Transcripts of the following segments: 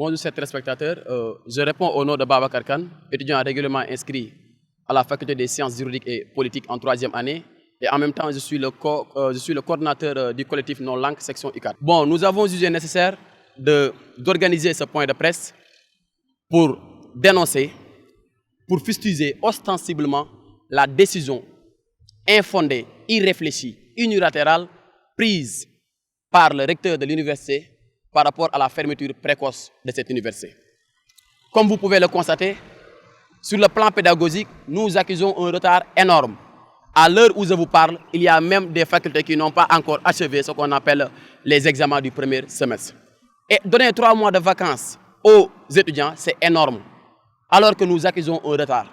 Bonjour chers téléspectateurs, je réponds au nom de Babacar Kane, étudiant régulièrement inscrit à la faculté des sciences juridiques et politiques en 3e année. Et en même temps, je suis le coordinateur du collectif non-langue section UCAD. Bon, nous avons jugé nécessaire d'organiser ce point de presse pour dénoncer, pour fustiger ostensiblement la décision infondée, irréfléchie, unilatérale prise par le recteur de l'université par rapport à la fermeture précoce de cette université. Comme vous pouvez le constater, sur le plan pédagogique, nous accusons un retard énorme. À l'heure où je vous parle, il y a même des facultés qui n'ont pas encore achevé ce qu'on appelle les examens du premier semestre. Et donner 3 mois de vacances aux étudiants, c'est énorme, alors que nous accusons un retard.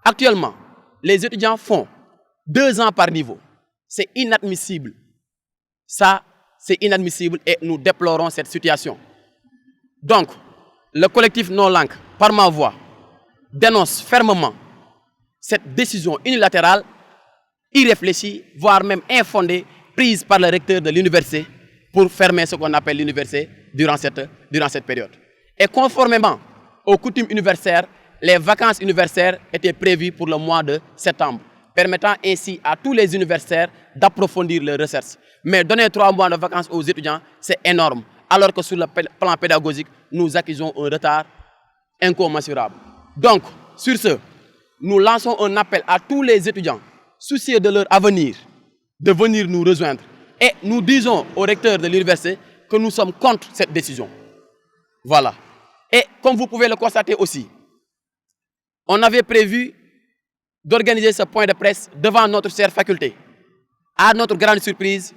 Actuellement, les étudiants font 2 ans par niveau. C'est inadmissible. Ça, c'est inadmissible et nous déplorons cette situation. Donc, le collectif non-langue, par ma voix, dénonce fermement cette décision unilatérale, irréfléchie, voire même infondée, prise par le recteur de l'université pour fermer ce qu'on appelle l'université durant cette période. Et conformément aux coutumes universitaires, les vacances universitaires étaient prévues pour le mois de septembre, permettant ainsi à tous les universitaires d'approfondir leurs recherches. Mais donner 3 mois de vacances aux étudiants, c'est énorme. Alors que sur le plan pédagogique, nous accusons un retard incommensurable. Donc, sur ce, nous lançons un appel à tous les étudiants soucieux de leur avenir, de venir nous rejoindre. Et nous disons au recteur de l'université que nous sommes contre cette décision. Voilà. Et comme vous pouvez le constater aussi, on avait prévu d'organiser ce point de presse devant notre chère faculté. À notre grande surprise,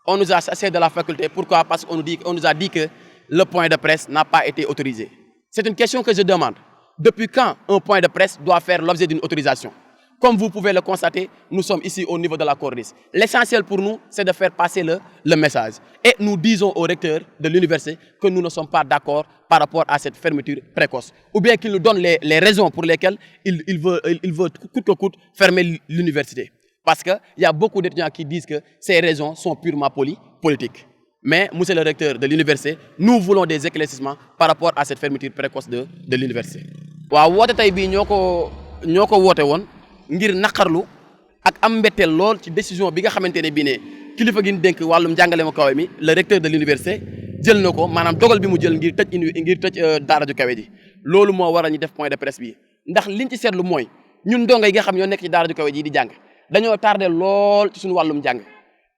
on nous a chassés de la faculté. Pourquoi? Parce qu'on nous a dit que le point de presse n'a pas été autorisé. C'est une question que je demande. Depuis quand un point de presse doit faire l'objet d'une autorisation? Comme vous pouvez le constater, nous sommes ici au niveau de la Cordis. L'essentiel pour nous, c'est de faire passer le message. Et nous disons au recteur de l'université que nous ne sommes pas d'accord par rapport à cette fermeture précoce. Ou bien qu'il nous donne les raisons pour lesquelles il veut coûte que coûte fermer l'université. Parce qu'il y a beaucoup d'étudiants qui disent que ces raisons sont purement politiques. Mais, monsieur le recteur de l'université, nous voulons des éclaircissements par rapport à cette fermeture précoce de l'université. Waaw woote tey bii ñoo ko woote woon ngir naqarlu ak am mbetteel lool ci décision bi nga xamante ne bii ne kilifa gi ñu dénk wàllum njàngale mu kawe mi le recteur de l'université jël na ko maanaam dogal bi mu jël ngir tëj daara ju kawe ji loolu moo waral ñu def point de presse bi ndax liñ ci seetlu mooy ñun ndongo yi nga xam ñoo nekk ci daara ju kawe ji di jàng dañoo tardé lool ci suñu wàllum jàng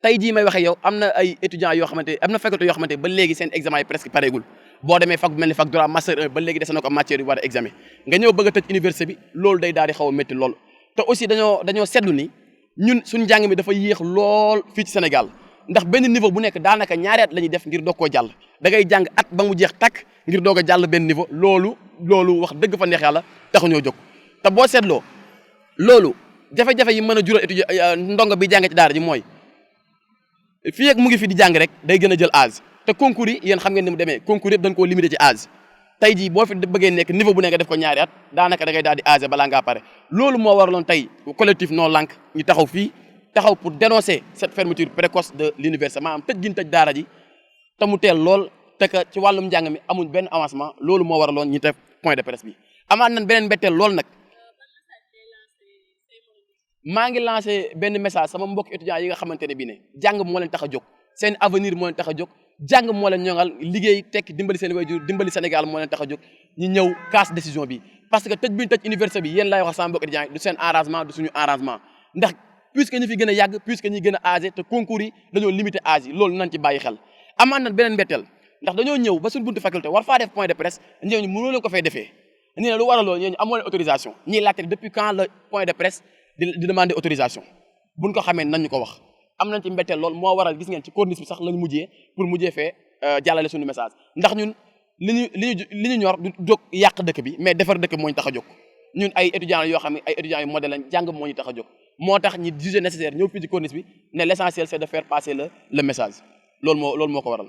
tey jii may waxe yow am na ay étudiants yoo xamante am na faculté yoo xamante ba léegi seen examen yi presque pareegul boo demee fac bu mel ni fac droit master 1 ba léegi dese na ko matière yu war a examen nga ñëw bëgg a tëj université bi loolu day daal di xaw a métti lool te aussi dañoo seetlu ni ñun suñu njàng mi dafa yéex lool fii ci Sénégal ndax benn niveau bu nekk daanaka 2 at la ñuy def ngir doog koo jàll da ngay jàng at ba mu jeex takk ngir doog a jàll benn niveau loolu wax dëgg fa neex yàlla taxuñoo jóg te boo seetloo loolu jafe-jafe yi mën a jural étudiant ndongo bi jàng ci daara ji mooy fii ak mu ngi fi di jàng rek day gën a jël âge te concours yi yéen xam ngeen ni mu demee concours yëpp dañ koo limité ci âge tey jii boo fi bëggee nekk niveau bu nekk def ko 2 at daanaka da ngay daal di âgé balaa ngaa pare loolu moo waraloon tey collectif non-langue ñu taxaw pour dénoncer cette fermeture précoce de l'université maanaam tëj gi ñu tëj daara ji te mu teel lool te que ci wàllum njàng mi amuñ benn avancement loolu moo waraloon ñu def point de presse bi amaat nañ beneen mbetteel lool nag maa ngi lancé benn message sama mbokk étudiants yi nga xamante ne bii ne jàng moo leen tax a jóg seen avenir moo leen tax a jóg jàng moo leen ñoŋal liggéey tekki dimbali seen waajur dimbali Sénégal moo leen tax a jóg ñu ñëw casse décision bi parce que tëj bi ñu tëj université bi yéen laay wax sama mbokk étudiants yi du seen arrangement du suñu arrangement ndax puisque ñu fi gën a yàgg puisque ñi gën a âgé te concours yi dañoo limité âge yi loolu nañ ci bàyyi xel amaan nañ beneen mbetteel ndax dañoo ñëw ba suñu buntu faculté war faa def point de presse ñooñu mënoo leen ko fay defee ñu ne lu waral loolu ñooñu amoo leen autorisation ñiy laajte depuis quand le point de presse di demander autorisation buñ ko xamee nañ ñu ko wax am nañ ci mbetteel lool moo waral gis ngeen ci corniche bi sax lañu mujjee fee jàllale suñu message ndax ñun li ñu ñor du jóg yàq dëkk bi mais defar dëkk moo ñu tax a jóg ñun ay étudiants yoo xam ne ay étudiants yu modèle lañ jàng moo ñu tax a jóg moo tax ñi jugé nécessaire ñëw fii ci corniche bi ne l'essentiel c'est de faire passer le message loolu moo ko waral